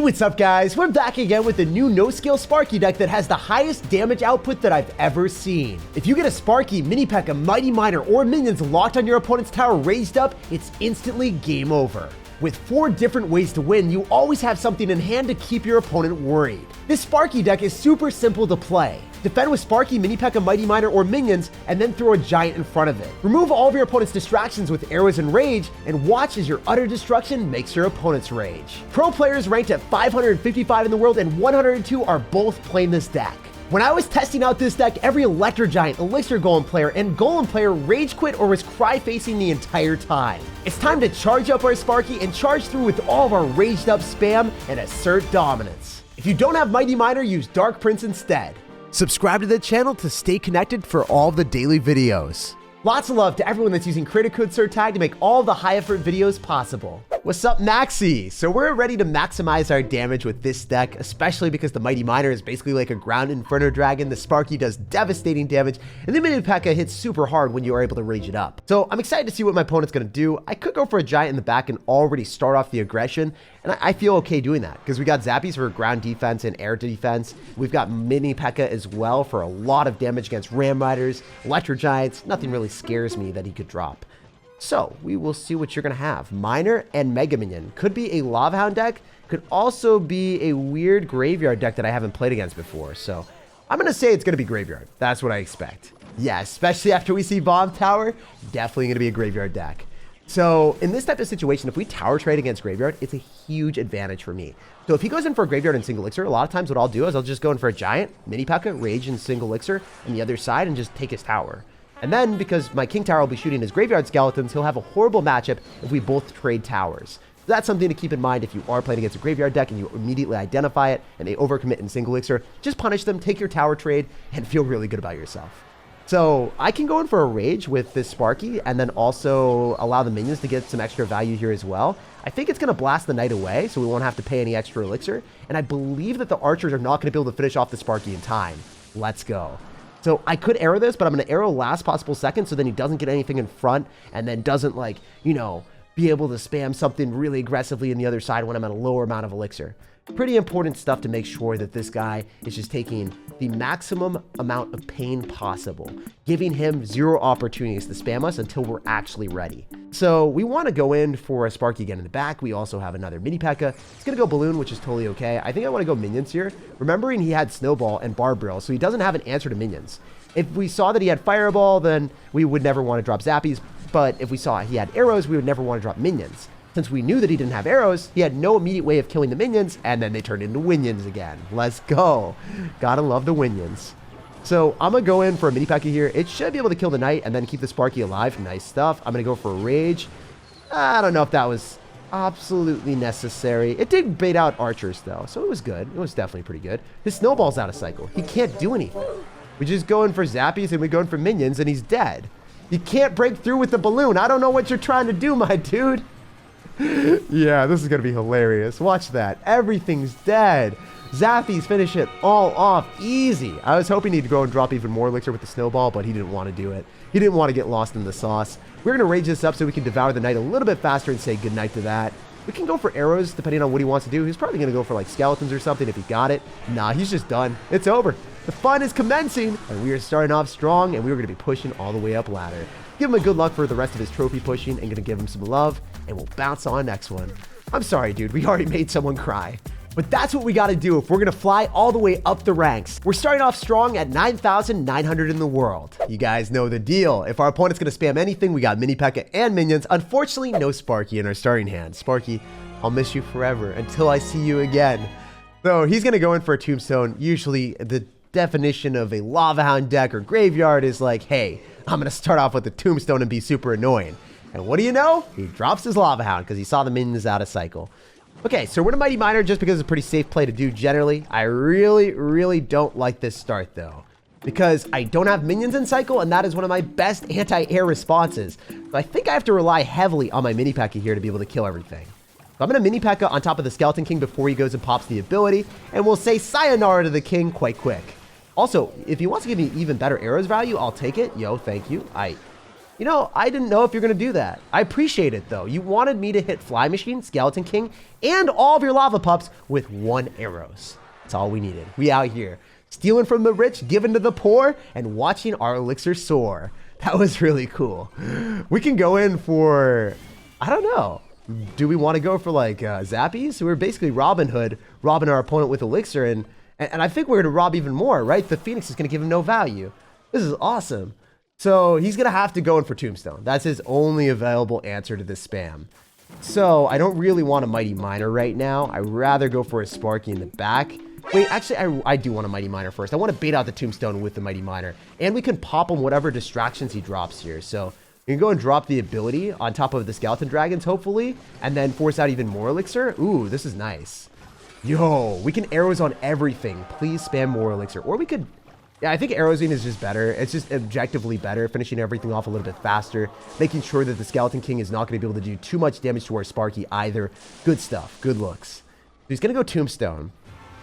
What's up guys? We're back again with the new no-scale Sparky deck that has the highest damage output that I've ever seen. If you get a Sparky, mini pekka, mighty miner, or minions locked on your opponent's tower raised up, it's instantly game over. With 4 different ways to win, you always have something in hand to keep your opponent worried. This Sparky deck is super simple to play. Defend with Sparky, mini pekka, mighty miner, or minions, and then throw a giant in front of it. Remove all of your opponent's distractions with arrows and rage, and watch as your utter destruction makes your opponent's rage. Pro players ranked at 555 in the world and 102 are both playing this deck. When I was testing out this deck, every Electro Giant, Elixir Golem player, and Golem player rage quit or was cry facing the entire time. It's time to charge up our Sparky and charge through with all of our raged up spam and assert dominance. If you don't have Mighty Miner, use Dark Prince instead. Subscribe to the channel to stay connected for all the daily videos. Lots of love to everyone that's using creator code SirTag to make all the high effort videos possible. What's up, Maxi? So we're ready to maximize our damage with this deck, especially because the Mighty Miner is basically like a ground Inferno Dragon. The Sparky does devastating damage, and the mini pekka hits super hard when you are able to rage it up. So I'm excited to see what my opponent's gonna do. I could go for a giant in the back and already start off the aggression, and I feel okay doing that because we got Zappies for ground defense and air defense. We've got mini pekka as well for a lot of damage against Ram Riders, Electro Giants. Nothing really scares me that he could drop. So we will see what you're gonna have. Miner and Mega Minion. Could be a Lava Hound deck. Could also be a weird graveyard deck that I haven't played against before. So I'm gonna say it's gonna be graveyard. That's what I expect. Yeah, especially after we see Bomb Tower, definitely gonna be a graveyard deck. So in this type of situation, if we tower trade against graveyard, it's a huge advantage for me. So if he goes in for a graveyard and single elixir, a lot of times what I'll do is I'll just go in for a giant, mini pekka, rage and single elixir on the other side and just take his tower. And then, because my King Tower will be shooting his graveyard skeletons, he'll have a horrible matchup if we both trade towers. So that's something to keep in mind if you are playing against a graveyard deck and you immediately identify it and they overcommit in single elixir. Just punish them, take your tower trade, and feel really good about yourself. So I can go in for a rage with this Sparky and then also allow the minions to get some extra value here as well. I think it's going to blast the knight away, so we won't have to pay any extra elixir. And I believe that the archers are not going to be able to finish off the Sparky in time. Let's go. So I could arrow this, but I'm going to arrow last possible second so then he doesn't get anything in front and then doesn't, like, you know, be able to spam something really aggressively on the other side when I'm at a lower amount of elixir. Pretty important stuff to make sure that this guy is just taking the maximum amount of pain possible, giving him 0 opportunities to spam us until we're actually ready. So we want to go in for a Sparky again in the back. We also have another mini pekka. It's going to go balloon, which is totally okay. I think I want to go minions here, remembering he had snowball and barbarrel, so he doesn't have an answer to minions. If we saw that he had fireball, then we would never want to drop zappies, but if we saw he had arrows, we would never want to drop minions. Since we knew that he didn't have arrows, he had no immediate way of killing the minions, and then they turned into winions again. Let's go. Gotta love the winions. So I'm gonna go in for a mini pekka here. It should be able to kill the knight and then keep the Sparky alive. Nice stuff. I'm gonna go for a rage. I don't know if that was absolutely necessary. It did bait out archers though, so it was good. It was definitely pretty good. His snowball's out of cycle. He can't do anything. We just go in for zappies and we go in for minions and he's dead. You can't break through with the balloon. I don't know what you're trying to do, my dude. Yeah, this is gonna be hilarious. Watch that. Everything's dead. Zappies finish it all off easy. I was hoping he'd go and drop even more elixir with the snowball, but he didn't want to do it. He didn't want to get lost in the sauce. We're gonna rage this up so we can devour the knight a little bit faster and say goodnight to that. We can go for arrows depending on what he wants to do. He's probably gonna go for like skeletons or something if he got it. Nah, he's just done. It's over. The fun is commencing, and we are starting off strong, and we're gonna be pushing all the way up ladder. Give him a good luck for the rest of his trophy pushing and gonna give him some love, and we'll bounce on next one. I'm sorry, dude. We already made someone cry. But that's what we got to do if we're going to fly all the way up the ranks. We're starting off strong at 9,900 in the world. You guys know the deal. If our opponent's going to spam anything, we got mini pekka and minions. Unfortunately, no Sparky in our starting hand. Sparky, I'll miss you forever until I see you again. So he's going to go in for a tombstone. Usually the definition of a Lava Hound deck or graveyard is like, hey, I'm going to start off with a tombstone and be super annoying. And what do you know? He drops his Lava Hound because he saw the minions out of cycle. Okay, so we're to Mighty Miner just because it's a pretty safe play to do generally. I really don't like this start though, because I don't have minions in cycle, and that is one of my best anti-air responses. So I think I have to rely heavily on my mini pekka here to be able to kill everything. So I'm going to mini pekka on top of the Skeleton King before he goes and pops the ability, and we'll say sayonara to the king quite quick. Also, if he wants to give me even better arrows value, I'll take it. Yo, thank you. You know, I didn't know if you're going to do that. I appreciate it, though. You wanted me to hit Fly Machine, Skeleton King, and all of your lava pups with 1 arrows. That's all we needed. We out here stealing from the rich, giving to the poor, and watching our elixir soar. That was really cool. We can go in for, I don't know. Do we want to go for like Zappies? We're basically Robin Hood, robbing our opponent with elixir, and I think we're going to rob even more, right? The Phoenix is going to give him no value. This is awesome. So he's going to have to go in for Tombstone. That's his only available answer to this spam. So I don't really want a Mighty Miner right now. I'd rather go for a Sparky in the back. Wait, actually, I do want a Mighty Miner first. I want to bait out the Tombstone with the Mighty Miner. And we can pop him whatever distractions he drops here. So we can go and drop the ability on top of the Skeleton Dragons, hopefully. And then force out even more elixir. Ooh, this is nice. Yo, we can arrows on everything. Please spam more elixir. Or we could... Yeah, I think arrowsing is just better. It's just objectively better, finishing everything off a little bit faster, making sure that the Skeleton King is not going to be able to do too much damage to our Sparky either. Good stuff. Good looks. He's going to go Tombstone.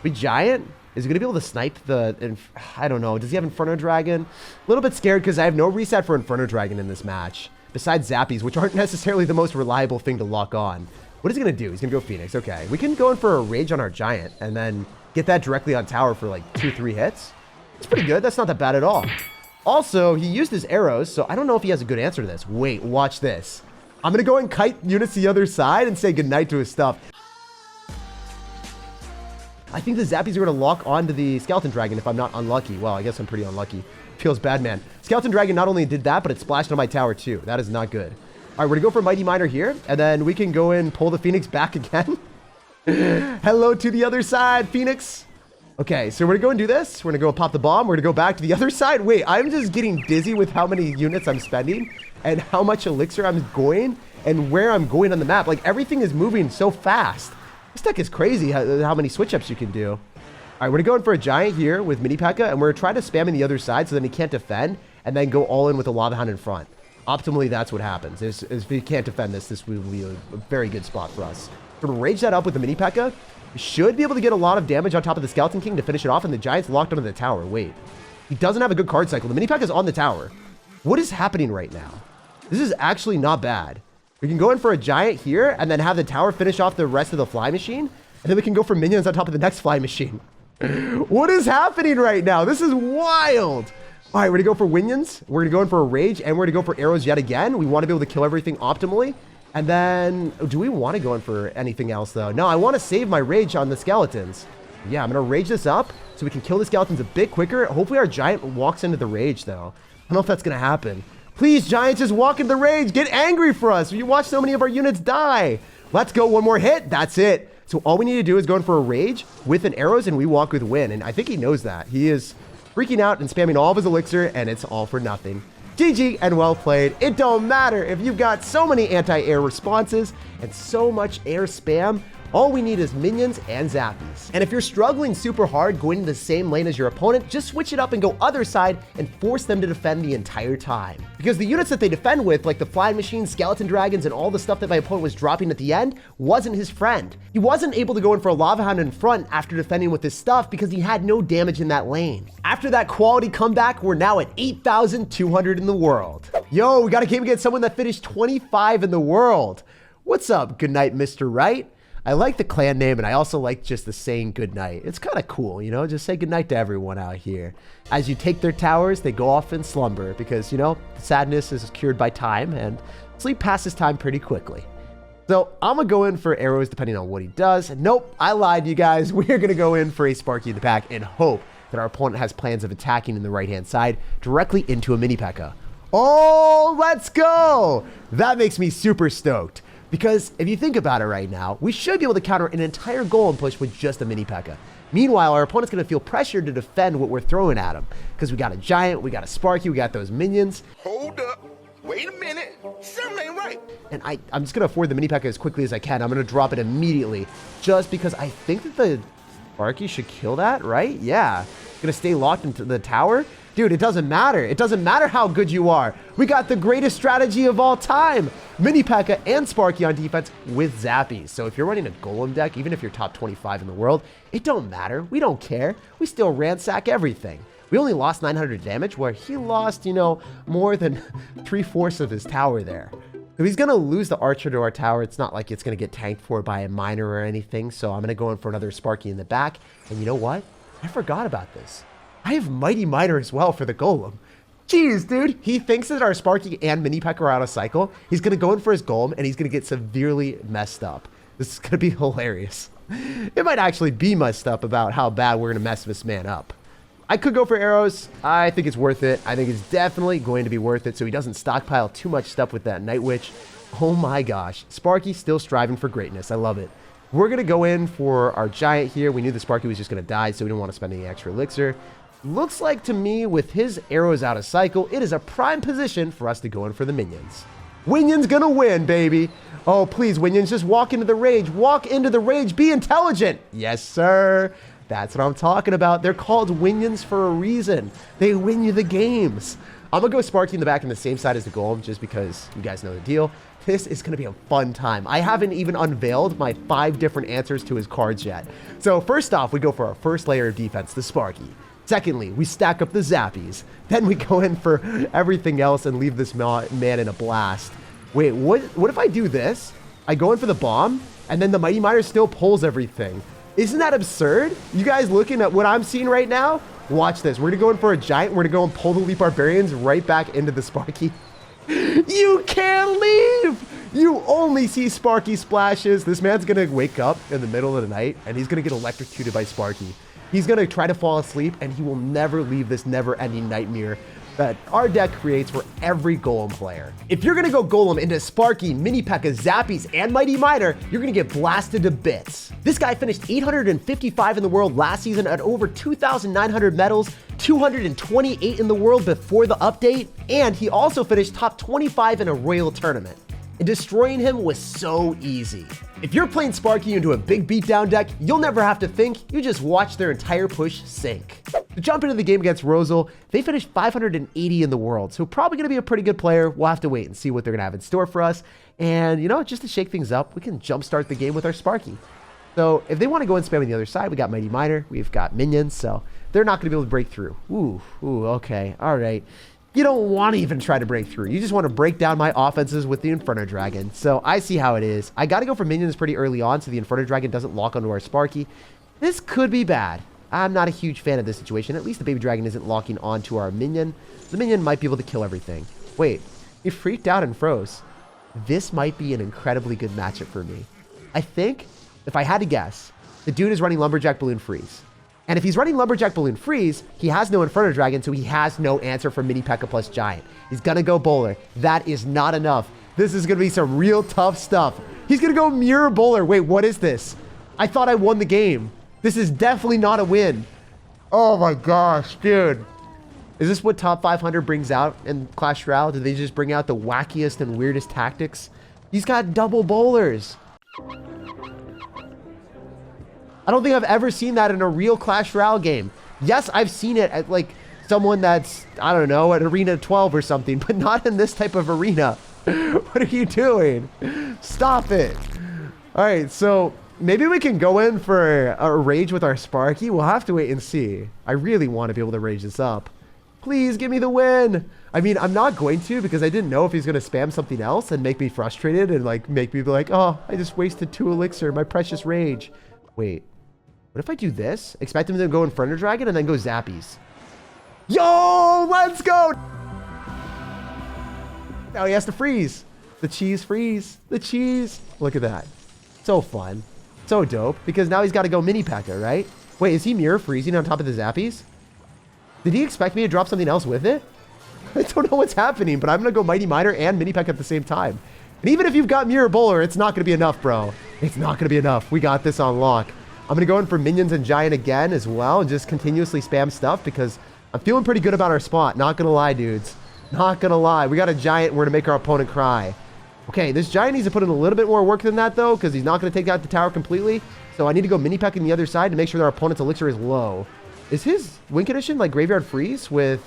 We Giant? Is he going to be able to snipe the... I don't know. Does he have Inferno Dragon? A little bit scared because I have no reset for Inferno Dragon in this match, besides Zappies, which aren't necessarily the most reliable thing to lock on. What is he going to do? He's going to go Phoenix. Okay. We can go in for a Rage on our Giant and then get that directly on tower for like 2-3 hits. It's pretty good. That's not that bad at all. Also, he used his arrows, so I don't know if he has a good answer to this. Wait, watch this. I'm going to go and kite units to the other side and say goodnight to his stuff. I think the Zappies are going to lock onto the Skeleton Dragon if I'm not unlucky. Well, I guess I'm pretty unlucky. Feels bad, man. Skeleton Dragon not only did that, but it splashed on my tower too. That is not good. All right, we're going to go for Mighty Miner here, and then we can go and pull the Phoenix back again. Hello to the other side, Phoenix. Okay, so we're going to go and do this. We're going to go pop the bomb. We're going to go back to the other side. Wait, I'm just getting dizzy with how many units I'm spending and how much elixir I'm going and where I'm going on the map. Like, everything is moving so fast. This deck is crazy how many switch-ups you can do. All right, we're going to go in for a Giant here with Mini Pekka, and we're going to try to spam in the other side so then he can't defend, and then go all in with a Lava Hound in front. Optimally, that's what happens. If he can't defend this will be a very good spot for us. We're going to rage that up with the Mini Pekka. Should be able to get a lot of damage on top of the Skeleton King to finish it off, and the Giant's locked onto the tower. Wait, he doesn't have a good card cycle. The Mini Pekka's on the tower. What is happening right now? This is actually not bad. We can go in for a Giant here, and then have the tower finish off the rest of the Fly Machine, and then we can go for minions on top of the next Fly Machine. What is happening right now? This is wild. All right, we're going to go for Winions. We're going to go in for a Rage, and we're going to go for arrows yet again. We want to be able to kill everything optimally. And then, do we want to go in for anything else, though? No, I want to save my Rage on the Skeletons. Yeah, I'm going to Rage this up so we can kill the Skeletons a bit quicker. Hopefully our Giant walks into the Rage, though. I don't know if that's going to happen. Please, Giant, just walk into the Rage. Get angry for us. You watch so many of our units die. Let's go. One more hit. That's it. So all we need to do is go in for a Rage with an arrows, and we walk with win. And I think he knows that. He is freaking out and spamming all of his elixir, and it's all for nothing. GG and well played. It don't matter if you've got so many anti-air responses and so much air spam. All we need is minions and Zappies. And if you're struggling super hard going into the same lane as your opponent, just switch it up and go other side and force them to defend the entire time. Because the units that they defend with, like the Flying Machine, Skeleton Dragons, and all the stuff that my opponent was dropping at the end, wasn't his friend. He wasn't able to go in for a Lava Hound in front after defending with his stuff because he had no damage in that lane. After that quality comeback, we're now at 8,200 in the world. Yo, we got a game against someone that finished 25 in the world. What's up, goodnight, Mr. Right? I like the clan name, and I also like just the saying goodnight. It's kind of cool, you know, just say goodnight to everyone out here. As you take their towers, they go off in slumber because, you know, sadness is cured by time, and sleep passes time pretty quickly. So I'm going to go in for arrows depending on what he does. Nope, I lied, you guys. We're going to go in for a Sparky in the pack and hope that our opponent has plans of attacking in the right-hand side directly into a Mini Pekka. Oh, let's go! That makes me super stoked. Because if you think about it right now, we should be able to counter an entire Golem push with just a Mini Pekka. Meanwhile, our opponent's going to feel pressured to defend what we're throwing at him. Because we got a Giant, we got a Sparky, we got those minions. Hold up. Wait a minute. Something ain't right. And I'm just going to afford the Mini Pekka as quickly as I can. I'm going to drop it immediately. Just because I think that the Sparky should kill that, right? Yeah. Going to stay locked into the tower. Dude, it doesn't matter. It doesn't matter how good you are. We got the greatest strategy of all time. Mini Pekka and Sparky on defense with Zappies. So if you're running a Golem deck, even if you're top 25 in the world, it don't matter. We don't care. We still ransack everything. We only lost 900 damage, where he lost, you know, more than 3/4 of his tower there. So he's going to lose the archer to our tower. It's not like it's going to get tanked for by a miner or anything. So I'm going to go in for another Sparky in the back. And you know what? I forgot about this. I have Mighty Miner as well for the Golem. Jeez, dude. He thinks that our Sparky and Mini Pekka are out of cycle. He's going to go in for his Golem, and he's going to get severely messed up. This is going to be hilarious. It might actually be messed up about how bad we're going to mess this man up. I could go for arrows. I think it's worth it. I think it's definitely going to be worth it so he doesn't stockpile too much stuff with that Night Witch. Oh my gosh. Sparky still striving for greatness. I love it. We're going to go in for our giant here. We knew the Sparky was just going to die, so we didn't want to spend any extra elixir. Looks like to me, with his arrows out of cycle, it is a prime position for us to go in for the minions. Winion's going to win, baby. Oh, please, Winions, just walk into the rage. Walk into the rage. Be intelligent. Yes, sir. That's what I'm talking about. They're called Winions for a reason. They win you the games. I'm going to go Sparky in the back on the same side as the Golem just because you guys know the deal. This is going to be a fun time. I haven't even unveiled my 5 different answers to his cards yet. So first off, we go for our first layer of defense, the Sparky. Secondly, we stack up the Zappies. Then we go in for everything else and leave this man in a blast. Wait, what if I do this? I go in for the bomb, and then the Mighty Miner still pulls everything. Isn't that absurd? You guys looking at what I'm seeing right now? Watch this. We're going to go in for a giant. We're going to go and pull the Leap Barbarians right back into the Sparky. You can't leave! You only see Sparky splashes. This man's going to wake up in the middle of the night, and he's going to get electrocuted by Sparky. He's going to try to fall asleep, and he will never leave this never-ending nightmare that our deck creates for every Golem player. If you're going to go Golem into Sparky, Mini Pekka, Zappies, and Mighty Miner, you're going to get blasted to bits. This guy finished 855 in the world last season at over 2,900 medals, 228 in the world before the update, and he also finished top 25 in a Royale tournament. And destroying him was so easy. If you're playing Sparky into a big beatdown deck, you'll never have to think, you just watch their entire push sink. To jump into the game against Royale, they finished 580 in the world, so probably going to be a pretty good player. We'll have to wait and see what they're going to have in store for us. And, you know, just to shake things up, we can jumpstart the game with our Sparky. So if they want to go and spam on the other side, we got Mighty Miner, we've got minions, so they're not going to be able to break through. Ooh, okay, all right. You don't want to even try to break through. You just want to break down my offenses with the Inferno Dragon. So I see how it is. I got to go for minions pretty early on so the Inferno Dragon doesn't lock onto our Sparky. This could be bad. I'm not a huge fan of this situation. At least the Baby Dragon isn't locking onto our minion. The minion might be able to kill everything. Wait, he freaked out and froze. This might be an incredibly good matchup for me. I think, if I had to guess, the dude is running Lumberjack Balloon Freeze. And if he's running Lumberjack Balloon Freeze, he has no Inferno Dragon, so he has no answer for Mini Pekka plus Giant. He's gonna go Bowler. That is not enough. This is gonna be some real tough stuff. He's gonna go Mirror Bowler. Wait, what is this? I thought I won the game. This is definitely not a win. Oh my gosh, dude. Is this what top 500 brings out in Clash Royale? Do they just bring out the wackiest and weirdest tactics? He's got double bowlers. I don't think I've ever seen that in a real Clash Royale game. Yes, I've seen it at like someone that's, I don't know, at Arena 12 or something, but not in this type of arena. What are you doing? Stop it. All right, so maybe we can go in for a rage with our Sparky. We'll have to wait and see. I really want to be able to rage this up. Please give me the win. I mean, I'm not going to because I didn't know if he's going to spam something else and make me frustrated and like make me be like, oh, I just wasted 2 elixir, my precious rage. Wait. What if I do this? Expect him to go Inferno Dragon and then go Zappies. Yo, let's go! Now he has to freeze. The cheese freeze. The cheese. Look at that. So fun. So dope. Because now he's got to go Mini Pekka, right? Wait, is he mirror freezing on top of the Zappies? Did he expect me to drop something else with it? I don't know what's happening, but I'm going to go Mighty Miner and Mini Pekka at the same time. And even if you've got Mirror Bowler, it's not going to be enough, bro. It's not going to be enough. We got this on lock. I'm going to go in for minions and giant again as well and just continuously spam stuff because I'm feeling pretty good about our spot. Not going to lie, dudes. Not going to lie. We got a giant. We're going to make our opponent cry. Okay, this giant needs to put in a little bit more work than that, though, because he's not going to take out the tower completely. So I need to go Mini Pekka on the other side to make sure that our opponent's elixir is low. Is his win condition like Graveyard Freeze with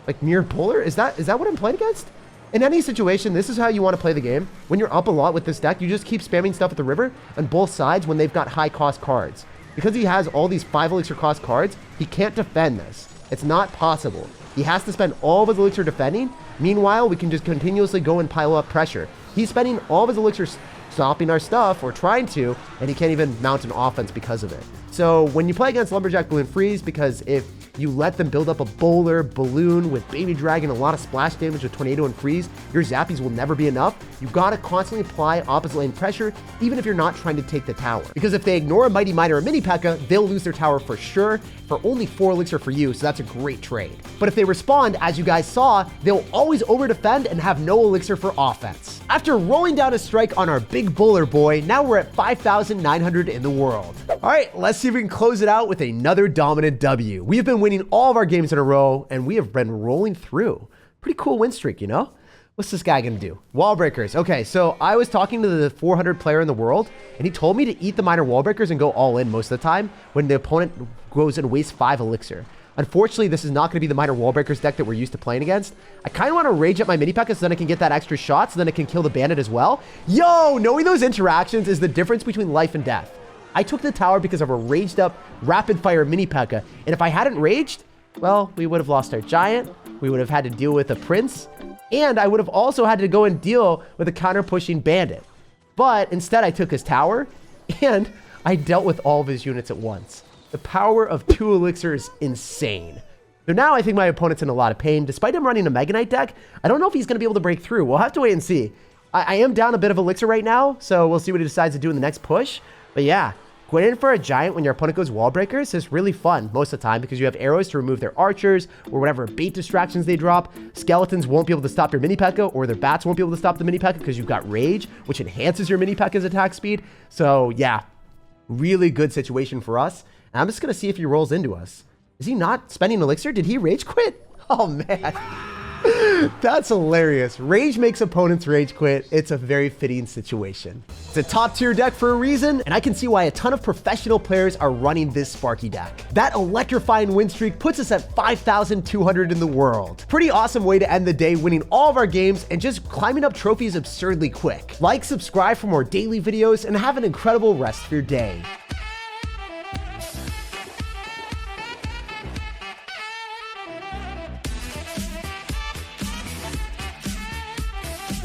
like Mirror Bowler? Is that what I'm playing against? In any situation, this is how you want to play the game. When you're up a lot with this deck, you just keep spamming stuff at the river on both sides when they've got high cost cards. Because he has all these 5 elixir cost cards, he can't defend this. It's not possible. He has to spend all of his elixir defending. Meanwhile, we can just continuously go and pile up pressure. He's spending all of his elixir stopping our stuff, or trying to, and he can't even mount an offense because of it. So when you play against Lumberjack Balloon Freeze, because if you let them build up a bowler, balloon with baby dragon, a lot of splash damage with tornado and freeze, your zappies will never be enough. You gotta constantly apply opposite lane pressure, even if you're not trying to take the tower. Because if they ignore a Mighty Miner or Mini Pekka, they'll lose their tower for sure, for only 4 elixir for you, so that's a great trade. But if they respond, as you guys saw, they'll always over defend and have no elixir for offense. After rolling down a strike on our big bowler boy, now we're at 5,900 in the world. All right, let's see if we can close it out with another dominant W. We have been winning all of our games in a row, and we have been rolling through. Pretty cool win streak, you know? What's this guy gonna do? Wall breakers. Okay, so I was talking to the 400 player in the world, and he told me to eat the minor wall breakers and go all in most of the time when the opponent goes and wastes 5 elixir. Unfortunately, this is not going to be the minor wall breakers deck that we're used to playing against. I kind of want to rage up my mini pekka so then I can get that extra shot, so then I can kill the bandit as well. Yo, knowing those interactions is the difference between life and death. I took the tower because of a raged up rapid fire mini pekka, and if I hadn't raged, well, we would have lost our giant, we would have had to deal with a prince, and I would have also had to go and deal with a counter pushing bandit. But instead I took his tower, and I dealt with all of his units at once. The power of 2 elixir is insane. So now I think my opponent's in a lot of pain. Despite him running a Mega Knight deck, I don't know if he's going to be able to break through. We'll have to wait and see. I am down a bit of elixir right now, so we'll see what he decides to do in the next push. But yeah, going in for a giant when your opponent goes wall breakers is really fun most of the time because you have arrows to remove their archers or whatever bait distractions they drop. Skeletons won't be able to stop your mini pekka, or their bats won't be able to stop the mini pekka because you've got rage, which enhances your mini pekka's attack speed. So yeah, really good situation for us. And I'm just going to see if he rolls into us. Is he not spending elixir? Did he rage quit? Oh, man. That's hilarious. Rage makes opponents rage quit. It's a very fitting situation. It's a top tier deck for a reason, and I can see why a ton of professional players are running this Sparky deck. That electrifying win streak puts us at 5,200 in the world. Pretty awesome way to end the day, winning all of our games and just climbing up trophies absurdly quick. Like, subscribe for more daily videos, and have an incredible rest of your day.